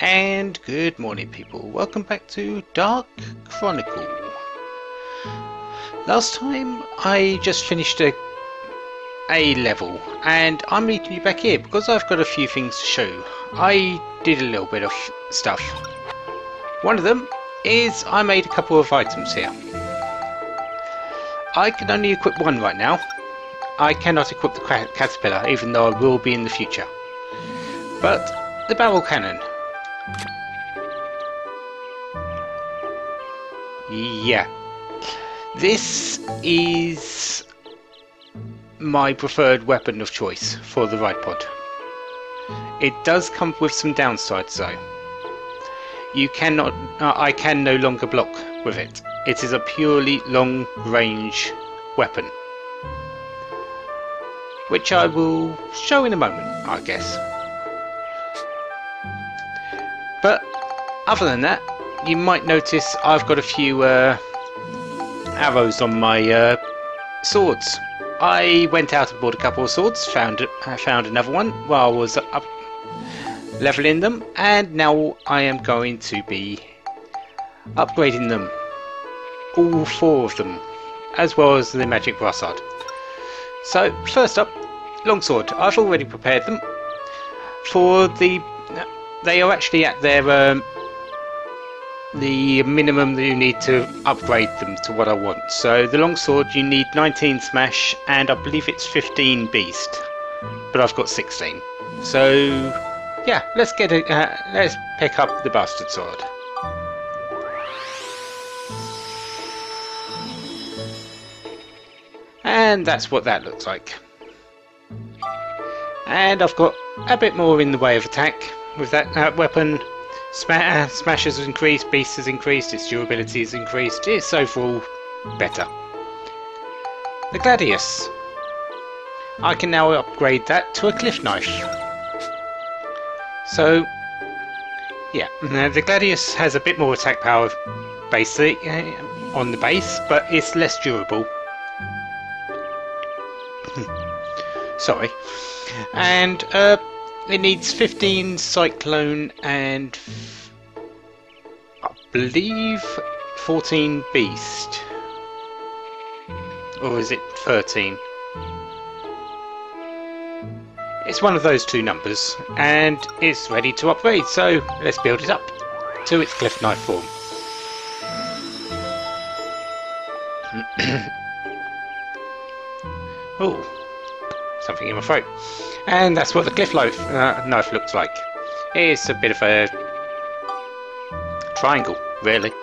And good morning, people. Welcome back to Dark Chronicle. Last time I just finished a level, and I'm meeting you back here because I've got a few things to show. I did a little bit of stuff. One of them is I made a couple of items here. I can only equip one right now. I cannot equip the caterpillar, even though I will be in the future. But the barrel cannon. Yeah, this is my preferred weapon of choice for the ride pod. It does come with some downsides though. You cannot, I can no longer block with it. It is a purely long range weapon, which I will show in a moment, I guess. But other than that, you might notice I've got a few arrows on my swords. I went out and bought a couple of swords, found another one while I was up leveling them, and now I am going to be upgrading them, all four of them, as well as the magic brassard. So first up, longsword. I've already prepared them for they are actually at their the minimum that you need to upgrade them to what I want. So the longsword, you need 19 smash and I believe it's 15 beast, but I've got 16. So yeah, let's pick up the bastard sword. And that's what that looks like. And I've got a bit more in the way of attack with that weapon. Smash has increased, beast has increased, its durability has increased, it's overall better. The gladius. I can now upgrade that to a cliff knife. So yeah, the gladius has a bit more attack power basically on the base, but it's less durable. Sorry. And it needs 15 cyclone and I believe 14 beast. Or is it 13? It's one of those two numbers, and it's ready to upgrade, so let's build it up to its cliff knife form. Oh, something in my throat. And that's what the cliff knife looks like. It's a bit of a triangle, really.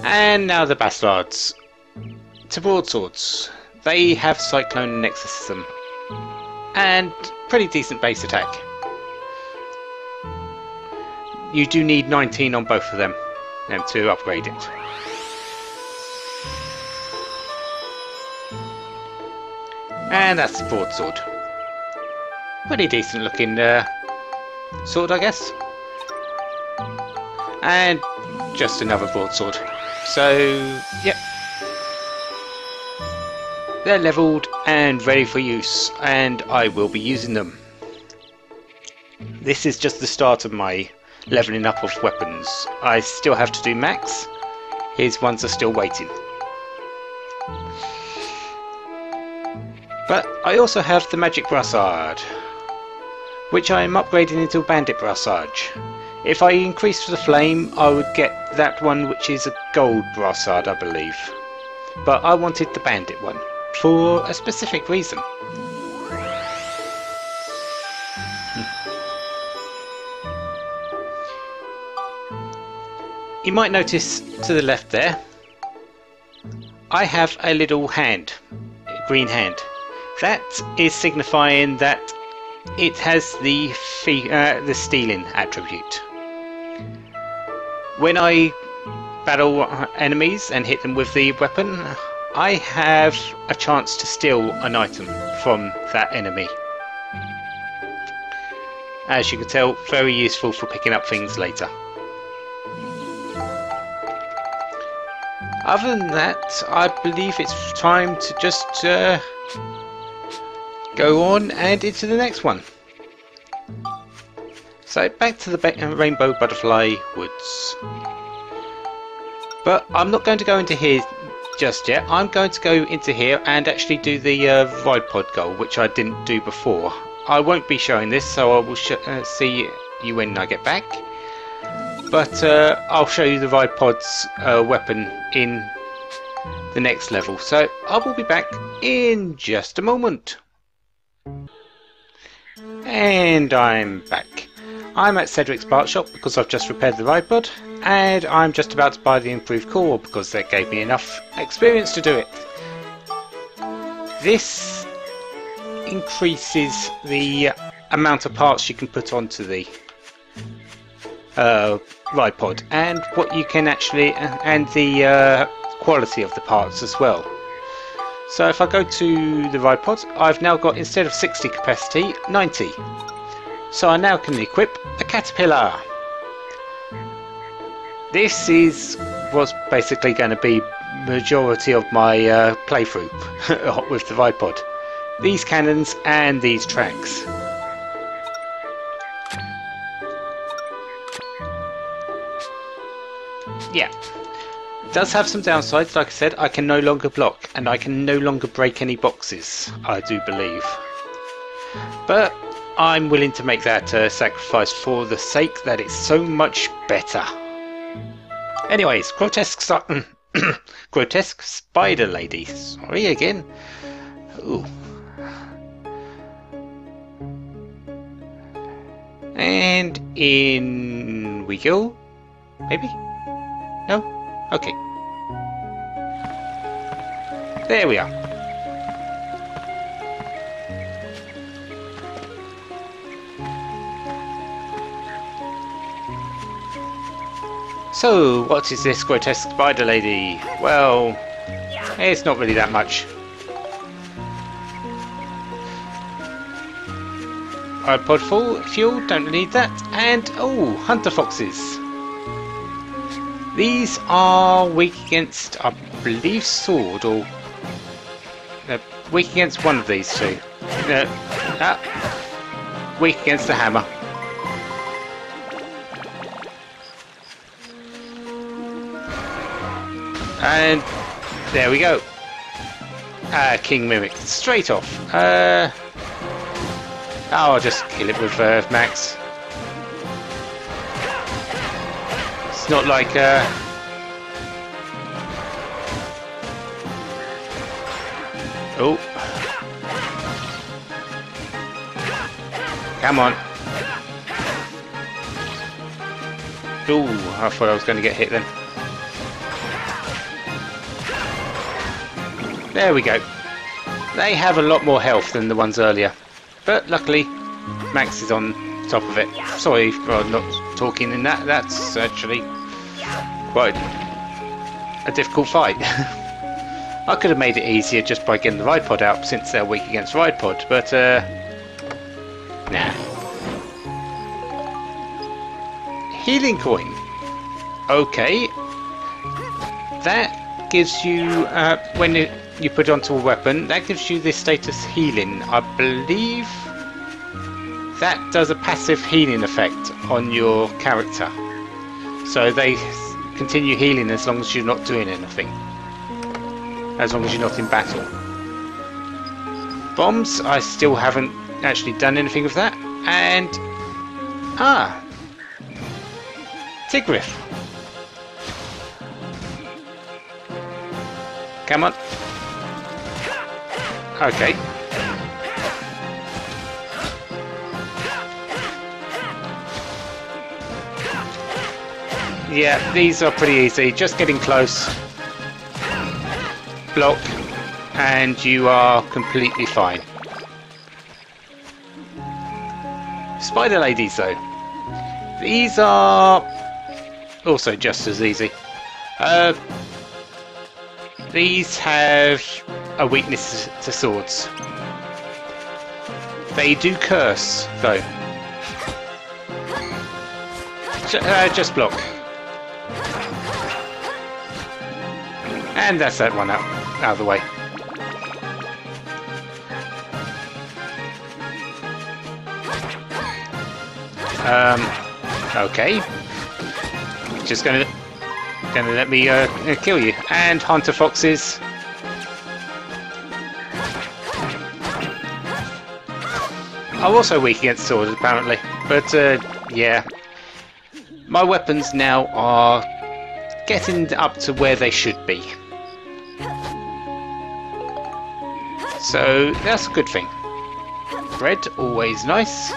And now the bastards. To broadswords. They have cyclone and exorcism, and pretty decent base attack. You do need 19 on both of them to upgrade it. And that's the broadsword. Pretty decent looking sword, I guess. And just another broadsword. So, yep. They're leveled and ready for use, and I will be using them. This is just the start of my leveling up of weapons. I still have to do max. His ones are still waiting. But I also have the magic brassard, which I am upgrading into a bandit brassard. If I increase the flame, I would get that one, which is a gold brassard, I believe. But I wanted the bandit one for a specific reason. You might notice to the left there, I have a little hand, a green hand. That is signifying that it has the stealing attribute. When I battle enemies and hit them with the weapon, I have a chance to steal an item from that enemy. As you can tell, very useful for picking up things later. Other than that, I believe it's time to just go on and into the next one. So back to the Rainbow Butterfly Woods. But I'm not going to go into here just yet. I'm going to go into here and actually do the ride pod goal, which I didn't do before. I won't be showing this, so I will see you when I get back. But I'll show you the ride pod's weapon in the next level. So I will be back in just a moment. And I'm back. I'm at Cedric's Bart Shop because I've just repaired the ride pod, and I'm just about to buy the improved core because that gave me enough experience to do it. This increases the amount of parts you can put onto the ride pod, and what you can actually, and the quality of the parts as well. So if I go to the ride pod, I've now got, instead of 60 capacity, 90. So I now can equip a caterpillar. This was basically going to be majority of my playthrough with the ride pod. These cannons and these tracks. Yeah. It does have some downsides. Like I said, I can no longer block, and I can no longer break any boxes, I do believe. But I'm willing to make that sacrifice for the sake that it's so much better. Anyways, grotesque spider lady. Sorry again. Ooh. And in we go. Maybe? No? Okay. There we are. So, what is this grotesque spider lady? Well, it's not really that much. Pod full, fuel, don't need that. And, oh, hunter foxes. These are weak against, I believe, sword, or weak against one of these two. Weak against the hammer. And there we go. King Mimic, straight off. I'll just kill it with Max. It's not like oh, come on. Ooh, I thought I was going to get hit then. There we go. They have a lot more health than the ones earlier, but luckily Max is on top of it. Sorry for not talking in that. That's actually quite a difficult fight. I could have made it easier just by getting the ride pod out, since they're weak against ride pod, but nah. Healing coin. Okay. That gives you, when you put it onto a weapon, that gives you this status healing. I believe that does a passive healing effect on your character. So they continue healing as long as you're not doing anything. As long as you're not in battle. Bombs, I still haven't actually done anything with that. And Tigriff. Come on. Okay. Yeah, these are pretty easy. Just getting close. Block. And you are completely fine. Spider ladies though. These are also just as easy. These have a weakness to swords. They do curse, though. Just block. And that's that one out of the way. Okay. Just gonna let me kill you. And hunter foxes. I'm also weak against swords, apparently. But, yeah. My weapons now are getting up to where they should be. So, that's a good thing. Bread, always nice.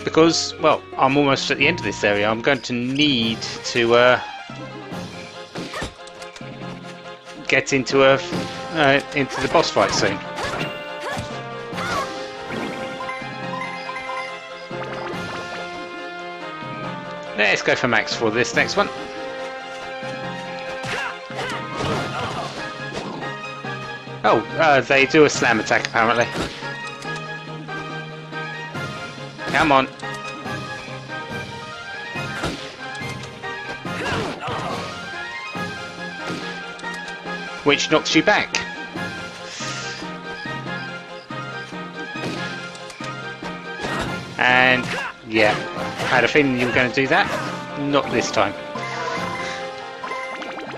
Because, well, I'm almost at the end of this area. I'm going to need to get into the boss fight soon. Let's go for max for this next one. Oh, they do a slam attack apparently. Come on. Which knocks you back. And yeah, had a feeling you were going to do that. Not this time.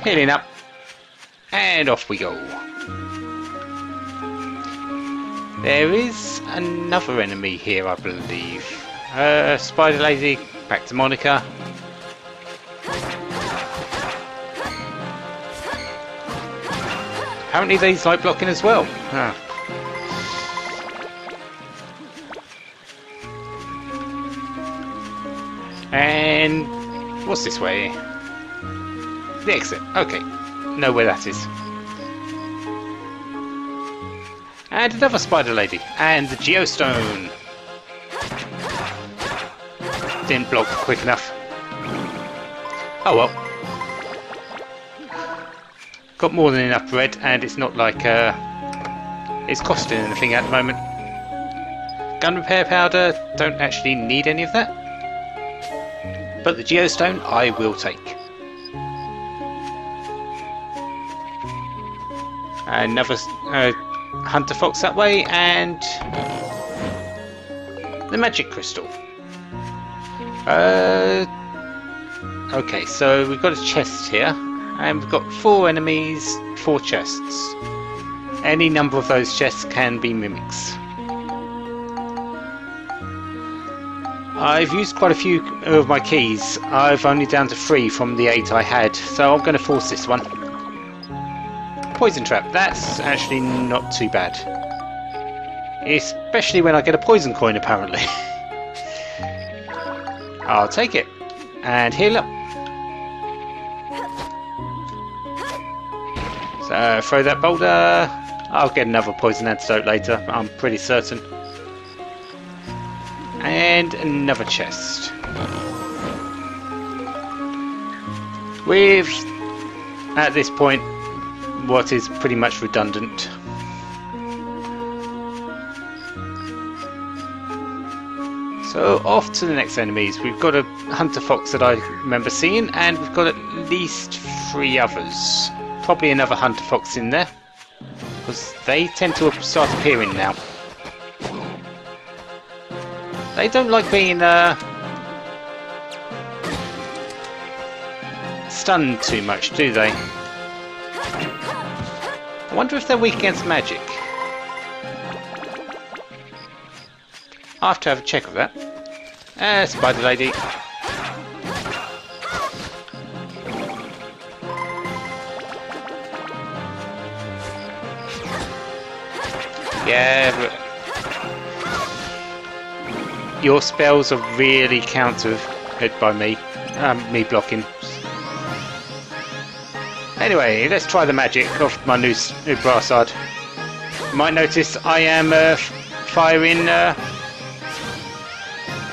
Healing up. And off we go. There is another enemy here, I believe. Spider Lady, back to Monica. Apparently these like blocking as well. Huh. And what's this way? The exit. Okay. Know where that is. And another spider lady. And the geostone. Didn't block quick enough. Oh well. Got more than enough bread, and it's not like it's costing anything at the moment. Gun repair powder, don't actually need any of that. But the geostone I will take. Another hunter fox that way, and the magic crystal. Okay, so we've got a chest here, and we've got 4 enemies, 4 chests. Any number of those chests can be mimics. I've used quite a few of my keys. I've only down to 3 from the 8 I had, so I'm going to force this one. Poison trap, that's actually not too bad. Especially when I get a poison coin, apparently. I'll take it. And heal up. So, throw that boulder. I'll get another poison antidote later, I'm pretty certain. And another chest. With, at this point, what is pretty much redundant. So off to the next enemies. We've got a hunter fox that I remember seeing, and we've got at least 3 others. Probably another hunter fox in there, because they tend to start appearing now. They don't like being stunned too much, do they? I wonder if they're weak against magic. I'll have to have a check of that. Spider lady. Yeah, but your spells are really countered by me. Me blocking. Anyway, let's try the magic of my new brassard. You might notice I am firing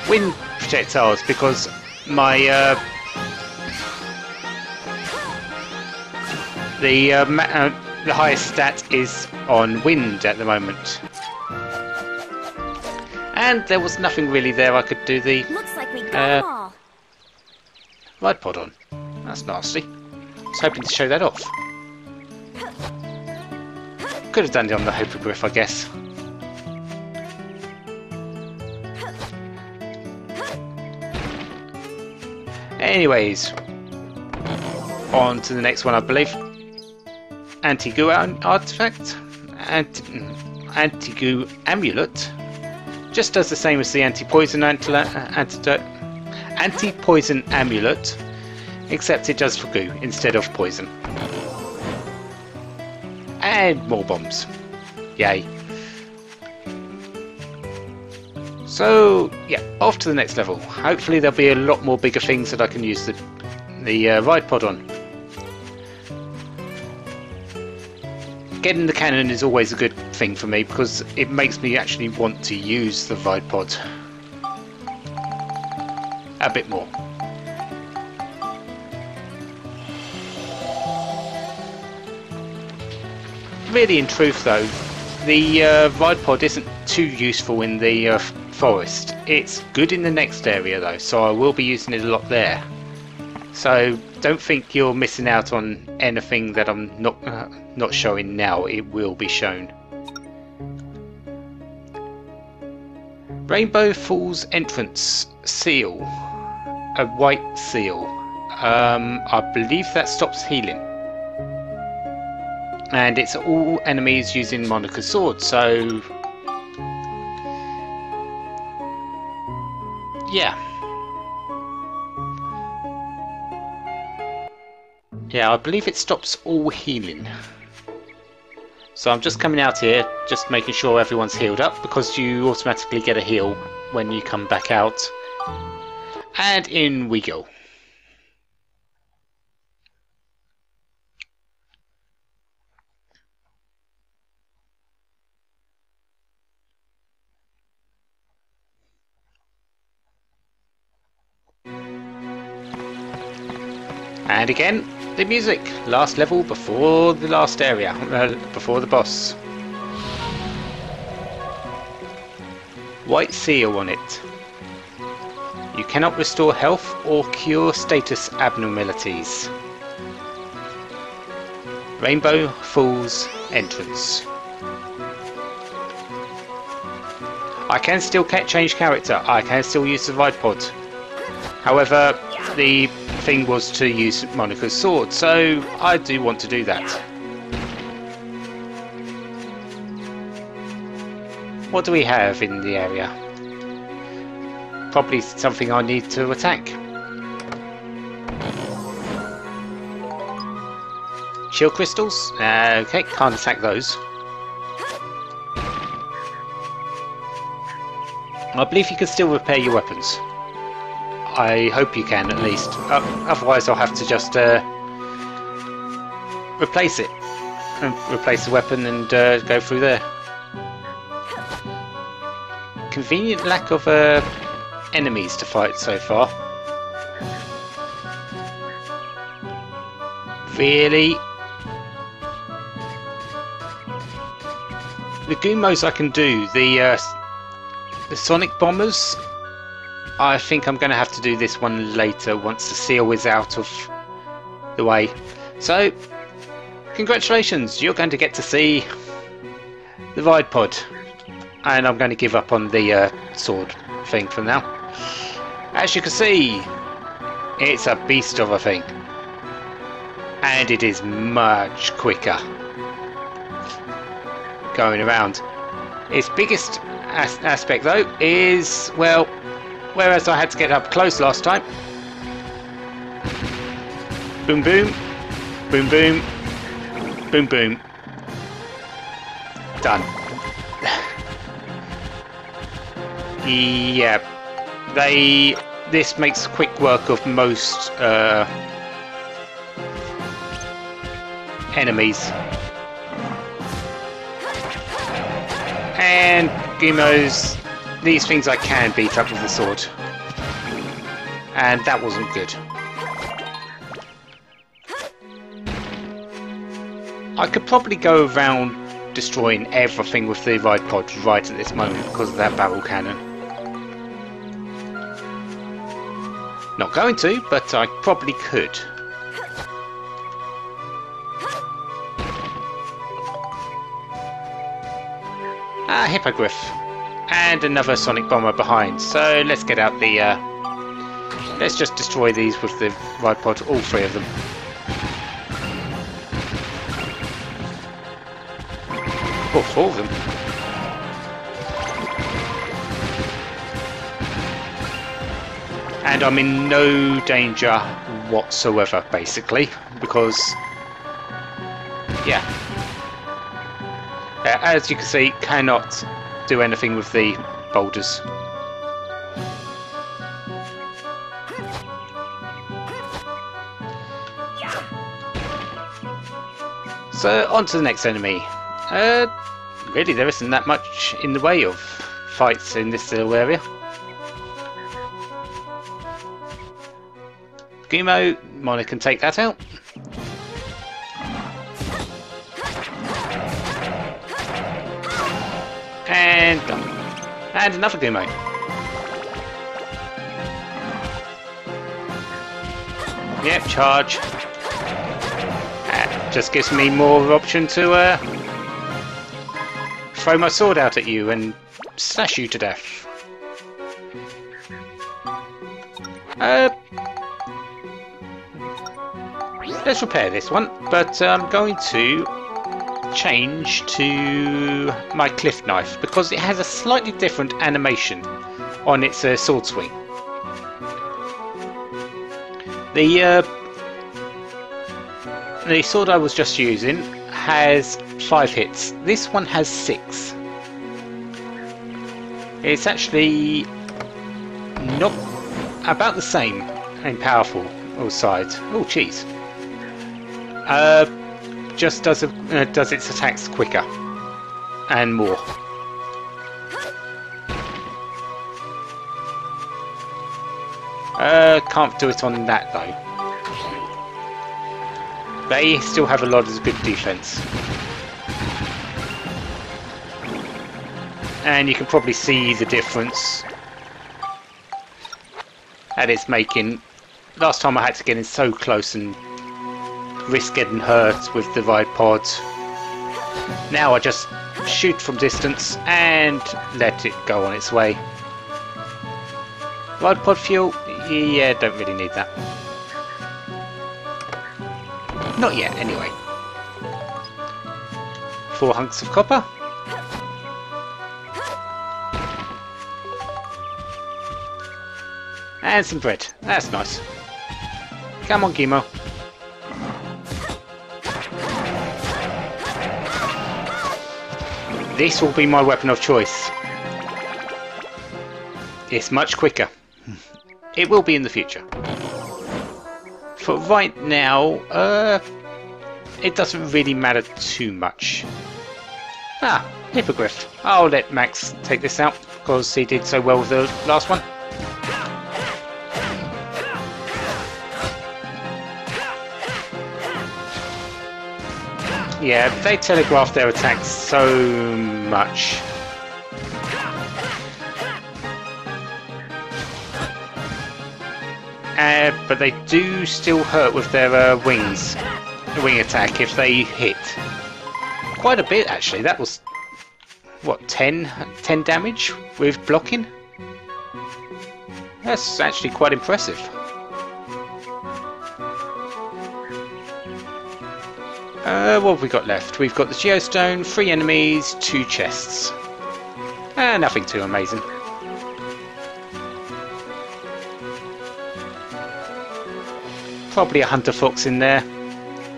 wind projectiles because my the highest stat is on wind at the moment. And there was nothing really there I could do the Looks like we got all. ride pod on. That's nasty. I was hoping to show that off. Could have done it on the hippogriff, I guess. Anyways, on to the next one, I believe. Anti-goo artifact. Anti-goo amulet. Just does the same as the anti-poison antidote. Anti-poison amulet, except it does for goo instead of poison. And more bombs. Yay. So, yeah, off to the next level. Hopefully there'll be a lot more bigger things that I can use the ride pod on. Getting the cannon is always a good thing for me because it makes me actually want to use the ride pod a bit more. Really, in truth though, the ride pod isn't too useful in the forest. It's good in the next area though, so I will be using it a lot there. So don't think you're missing out on anything that I'm not showing now. It will be shown. Rainbow Falls entrance seal, a white seal. I believe that stops healing, and it's all enemies using Monica's sword. So yeah. Yeah, I believe it stops all healing. So I'm just coming out here, just making sure everyone's healed up, because you automatically get a heal when you come back out. And in we go. And again, the music. Last level before the last area, before the boss. White seal on it. You cannot restore health or cure status abnormalities. Rainbow Falls entrance. I can still change character. I can still use the ride pod. However, the thing was to use Monica's sword, so I do want to do that. What do we have in the area? Probably something I need to attack. Shield crystals? Okay, can't attack those. I believe you can still repair your weapons. I hope you can, at least. Otherwise I'll have to just replace it. Replace the weapon and go through there. Convenient lack of enemies to fight so far. Really? The Gumos I can do. The Sonic Bombers, I think I'm going to have to do this one later once the seal is out of the way. So, congratulations, you're going to get to see the ride pod. And I'm going to give up on the sword thing for now. As you can see, it's a beast of a thing. And it is much quicker going around. Its biggest aspect though is, well, whereas I had to get up close last time. Boom boom, boom boom, boom boom. Done. Yeah, this makes quick work of most enemies. And Gumos, these things I can beat up with the sword. And that wasn't good. I could probably go around destroying everything with the ride pod right at this moment because of that barrel cannon. Not going to, but I probably could. Ah, Hippogriff. And another Sonic Bomber behind. So let's get out the Let's just destroy these with the ride pod, all three of them. Or four of them. And I'm in no danger whatsoever, basically, because, yeah. As you can see, cannot do anything with the boulders. So, on to the next enemy. Really, there isn't that much in the way of fights in this little area. Gumo, Mona can take that out. And done. And another Gumo. Yep, charge. That just gives me more option to throw my sword out at you and slash you to death. Let's repair this one, but I'm going to change to my cliff knife because it has a slightly different animation on its sword swing. The sword I was just using has 5 hits. This one has 6. It's actually not about the same in powerful all sides. Oh, jeez. Just does its attacks quicker and more. Can't do it on that though. They still have a lot of good defense. And you can probably see the difference that it's making. Last time I had to get in so close and risk getting hurt with the ride pod. Now I just shoot from distance and let it go on its way. Ride pod fuel? Yeah, don't really need that. Not yet, anyway. 4 hunks of copper. And some bread. That's nice. Come on, Guimo. This will be my weapon of choice. It's much quicker. It will be in the future. For right now, it doesn't really matter too much. Ah, Hippogriff. I'll let Max take this out because he did so well with the last one. Yeah, they telegraph their attacks so much. But they do still hurt with their wings. The wing attack if they hit. Quite a bit actually. That was, what, 10 damage with blocking? That's actually quite impressive. What have we got left? We've got the geostone, 3 enemies, 2 chests. Nothing too amazing. Probably a hunter fox in there.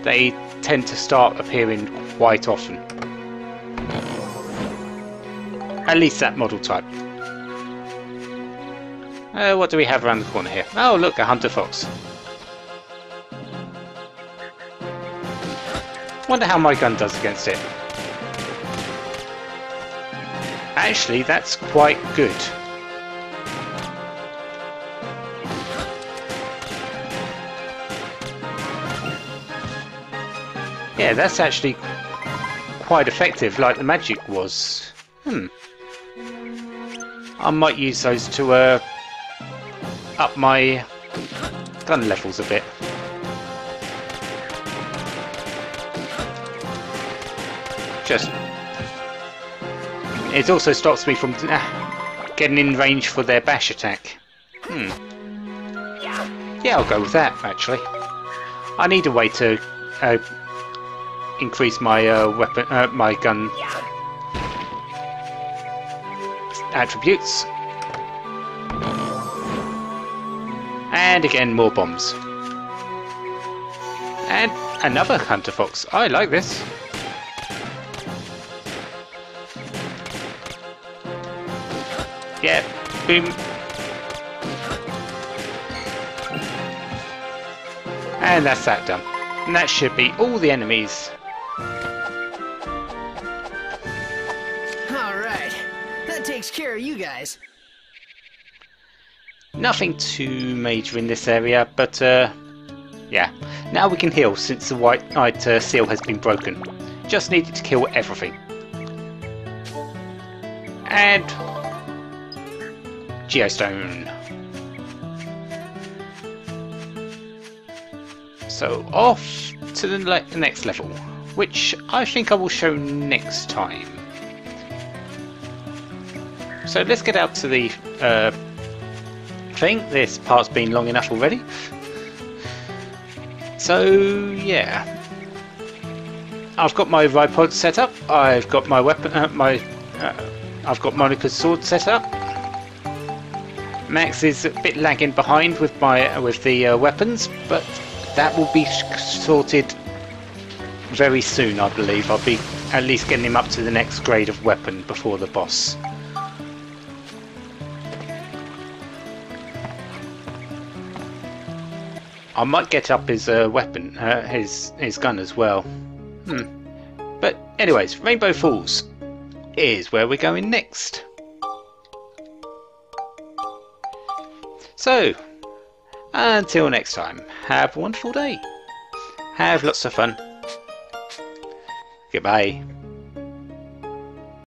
They tend to start appearing quite often. At least that model type. What do we have around the corner here? Oh look, a hunter fox. Wonder how my gun does against it. Actually, that's quite good. Yeah, that's actually quite effective, like the magic was. I might use those to up my gun levels a bit. It also stops me from getting in range for their bash attack. Yeah, I'll go with that, actually. I need a way to increase my my gun attributes. And again, more bombs. And another hunter fox. I like this. Yeah, boom. And that's that done. And that should be all the enemies. Alright, that takes care of you guys. Nothing too major in this area, but yeah. Now we can heal since the white-eyed seal has been broken. Just needed to kill everything. And Geostone. So off to the next level, which I think I will show next time. So let's get out to the thing. This part's been long enough already. So yeah, I've got my ripod set up. I've got my weapon, I've got Monica's sword set up. Max is a bit lagging behind with the weapons, but that will be sorted very soon, I believe. I'll be at least getting him up to the next grade of weapon before the boss. I might get up his weapon, his gun as well. But anyways, Rainbow Falls is where we're going next. So, until next time, have a wonderful day. Have lots of fun. Goodbye.